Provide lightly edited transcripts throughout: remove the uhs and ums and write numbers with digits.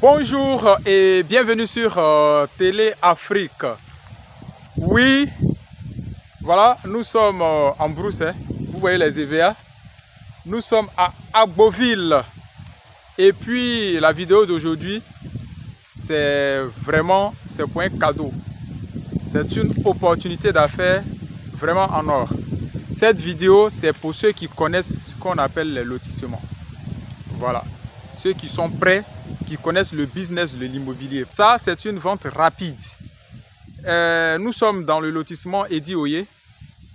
Bonjour et bienvenue sur Télé Afrique. Oui, voilà, nous sommes en brousse, hein. Vous voyez les EVA. Nous sommes à Agboville. Et puis la vidéo d'aujourd'hui, c'est pour un cadeau. C'est une opportunité d'affaires vraiment en or. Cette vidéo, c'est pour ceux qui connaissent ce qu'on appelle les lotissements. Voilà, ceux qui sont prêts, qui connaissent le business de l'immobilier. Ça, c'est une vente rapide. Nous sommes dans le lotissement Edi Oye,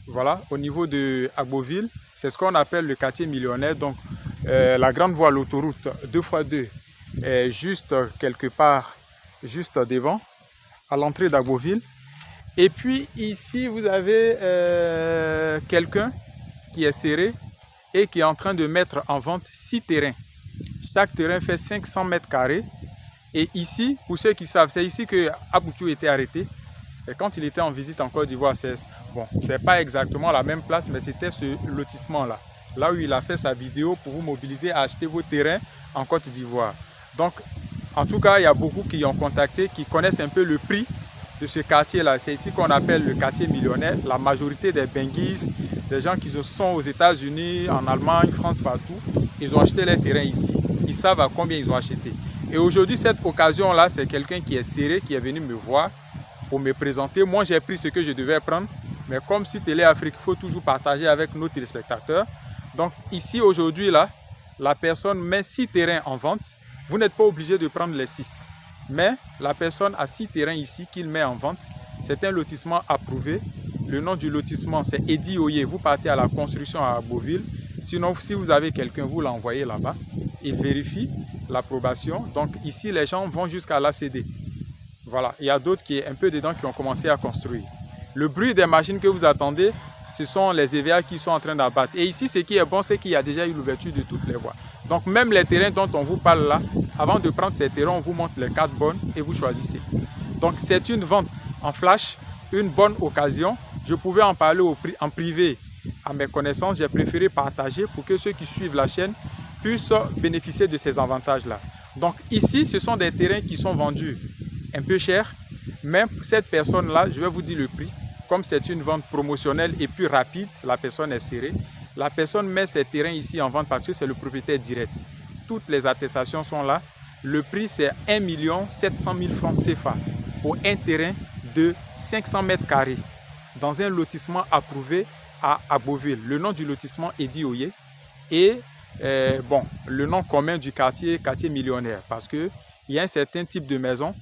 voilà, au niveau de Agboville. C'est ce qu'on appelle le quartier millionnaire. Donc, la grande voie, l'autoroute 2x2, est juste quelque part, juste devant, à l'entrée d'Agboville. Et puis ici, vous avez quelqu'un qui est serré et qui est en train de mettre en vente 6 terrains. Chaque terrain fait 500 mètres carrés. Et ici, pour ceux qui savent, c'est ici que Aboutou était arrêté. Et quand il était en visite en Côte d'Ivoire, c'est pas exactement la même place, mais c'était ce lotissement-là. Là où il a fait sa vidéo pour vous mobiliser à acheter vos terrains en Côte d'Ivoire. Donc, en tout cas, il y a beaucoup qui ont contacté, qui connaissent un peu le prix de ce quartier-là. C'est ici qu'on appelle le quartier millionnaire. La majorité des Benguis, des gens qui sont aux États-Unis, en Allemagne, France, partout, ils ont acheté les terrains ici. Ils savent à combien ils ont acheté. Et aujourd'hui, cette occasion-là, c'est quelqu'un qui est serré, qui est venu me voir pour me présenter. Moi, j'ai pris ce que je devais prendre. Mais comme sur Télé Afrique, il faut toujours partager avec nos téléspectateurs. Donc ici, aujourd'hui, là, la personne met 6 terrains en vente. Vous n'êtes pas obligé de prendre les 6. Mais la personne a 6 terrains ici qu'il met en vente. C'est un lotissement approuvé. Le nom du lotissement, c'est Edi Oye. Vous partez à la construction à Agboville. Sinon, si vous avez quelqu'un, vous l'envoyez là-bas. Il vérifie l'approbation. Donc ici, les gens vont jusqu'à l'ACD. Voilà, il y a d'autres qui, un peu dedans, qui ont commencé à construire. Le bruit des machines que vous attendez, ce sont les EVA qui sont en train d'abattre. Et ici, ce qui est bon, c'est qu'il y a déjà eu l'ouverture de toutes les voies. Donc même les terrains dont on vous parle là, avant de prendre ces terrains, on vous montre les 4 bonnes et vous choisissez. Donc c'est une vente en flash, une bonne occasion. Je pouvais en parler en privé à mes connaissances. J'ai préféré partager pour que ceux qui suivent la chaîne puissent bénéficier de ces avantages-là. Donc ici, ce sont des terrains qui sont vendus un peu cher, mais pour cette personne-là, je vais vous dire le prix. Comme c'est une vente promotionnelle et plus rapide, la personne est serrée. La personne met ses terrains ici en vente parce que c'est le propriétaire direct. Toutes les attestations sont là. Le prix, c'est 1 700 000 francs CFA pour un terrain de 500 mètres carrés dans un lotissement approuvé à Agboville. Le nom du lotissement est Edi Oye et le nom commun du quartier millionnaire parce qu'il y a un certain type de maison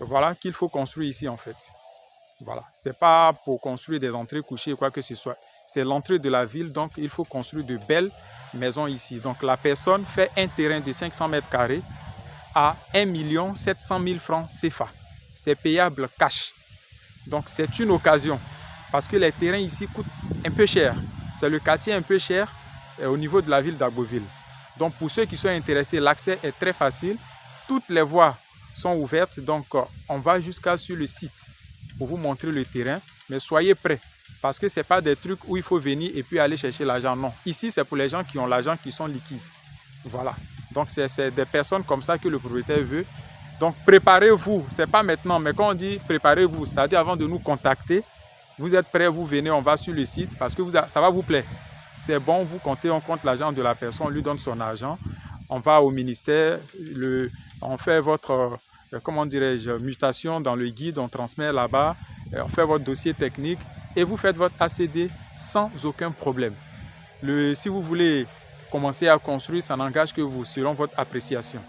voilà, qu'il faut construire ici en fait. Voilà, c'est pas pour construire des entrées couchées ou quoi que ce soit. C'est l'entrée de la ville, donc il faut construire de belles maisons ici. Donc la personne fait un terrain de 500 mètres carrés à 1 700 000 francs CFA. C'est payable cash. Donc c'est une occasion parce que les terrains ici coûtent un peu cher. C'est le quartier un peu cher au niveau de la ville d'Agboville. Donc pour ceux qui sont intéressés, l'accès est très facile. Toutes les voies sont ouvertes, donc on va jusqu'à sur le site pour vous montrer le terrain, mais soyez prêts parce que ce n'est pas des trucs où il faut venir et puis aller chercher l'argent, non. Ici, c'est pour les gens qui ont l'argent, qui sont liquides. Voilà, donc c'est des personnes comme ça que le propriétaire veut. Donc préparez-vous, c'est pas maintenant, mais quand on dit préparez-vous, c'est-à-dire avant de nous contacter, vous êtes prêts, vous venez, on va sur le site parce que ça va vous plaire. C'est bon, vous comptez, on compte l'argent de la personne, on lui donne son argent, on va au ministère, on fait votre, comment dirais-je, mutation dans le guide, on transmet là-bas, on fait votre dossier technique et vous faites votre ACD sans aucun problème. Si vous voulez commencer à construire, ça n'engage que vous, selon votre appréciation.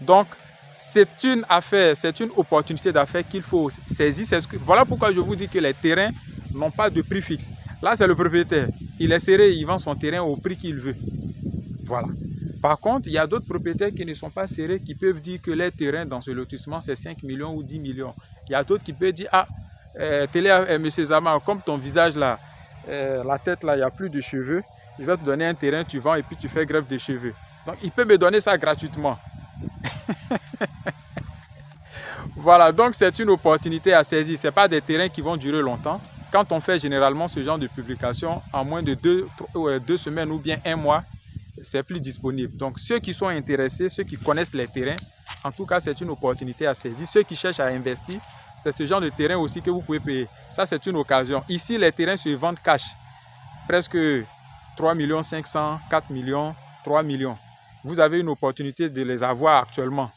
Donc, c'est une affaire, c'est une opportunité d'affaires qu'il faut saisir. Voilà pourquoi je vous dis que les terrains n'ont pas de prix fixe. Là, c'est le propriétaire. Il est serré, il vend son terrain au prix qu'il veut. Voilà. Par contre, il y a d'autres propriétaires qui ne sont pas serrés, qui peuvent dire que les terrains dans ce lotissement, c'est 5 millions ou 10 millions. Il y a d'autres qui peuvent dire, ah, monsieur Zama, comme ton visage là, la tête là, il n'y a plus de cheveux, je vais te donner un terrain, tu vends et puis tu fais greffe de cheveux. Donc, il peut me donner ça gratuitement. Voilà, donc c'est une opportunité à saisir. Ce n'est pas des terrains qui vont durer longtemps. Quand on fait généralement ce genre de publication, en moins de 2 semaines ou bien 1 mois, c'est plus disponible. Donc ceux qui sont intéressés, ceux qui connaissent les terrains, en tout cas c'est une opportunité à saisir. Ceux qui cherchent à investir, c'est ce genre de terrain aussi que vous pouvez payer. Ça c'est une occasion. Ici les terrains se vendent cash. Presque 3 500 000, 4 millions, 3 millions. Vous avez une opportunité de les avoir actuellement.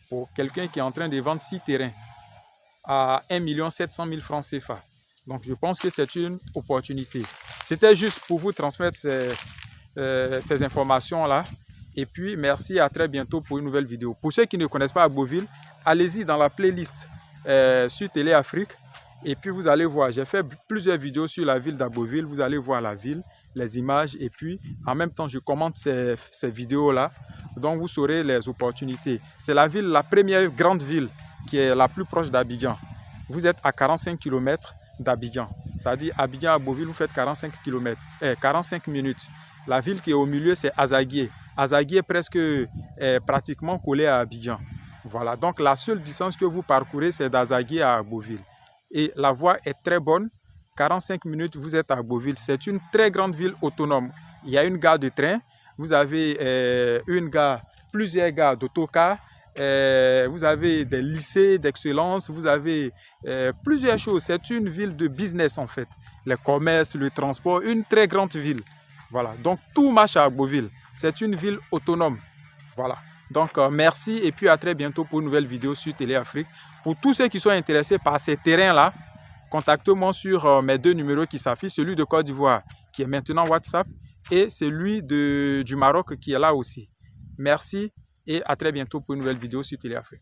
Pour quelqu'un qui est en train de vendre 6 terrains à 1 700 000 francs CFA. Donc je pense que c'est une opportunité. C'était juste pour vous transmettre ces informations-là. Et puis merci, à très bientôt pour une nouvelle vidéo. Pour ceux qui ne connaissent pas Agboville, allez-y dans la playlist sur Télé Afrique. Et puis vous allez voir, j'ai fait plusieurs vidéos sur la ville d'Agboville. Vous allez voir la ville, les images. Et puis en même temps, je commente ces vidéos-là. Donc vous saurez les opportunités. C'est la ville, la première grande ville qui est la plus proche d'Abidjan. Vous êtes à 45 km d'Abidjan. C'est-à-dire Abidjan à Agboville, vous faites 45 minutes. La ville qui est au milieu, c'est Azaguié. Azaguié est presque pratiquement collé à Abidjan. Voilà, donc la seule distance que vous parcourez, c'est d'Azaguié à Agboville. Et la voie est très bonne. 45 minutes, vous êtes à Agboville. C'est une très grande ville autonome. Il y a une gare de train. Vous avez plusieurs gares d'autocars. Vous avez des lycées d'excellence, vous avez plusieurs choses. C'est une ville de business en fait. Le commerce, le transport, une très grande ville. Voilà, donc tout marche à Agboville. C'est une ville autonome. Voilà, donc merci et puis à très bientôt pour une nouvelle vidéo sur Télé Afrique. Pour tous ceux qui sont intéressés par ces terrains-là, contactez-moi sur mes 2 numéros qui s'affichent, celui de Côte d'Ivoire qui est maintenant WhatsApp et celui du Maroc qui est là aussi. Merci. Et à très bientôt pour une nouvelle vidéo sur Télé Afrique.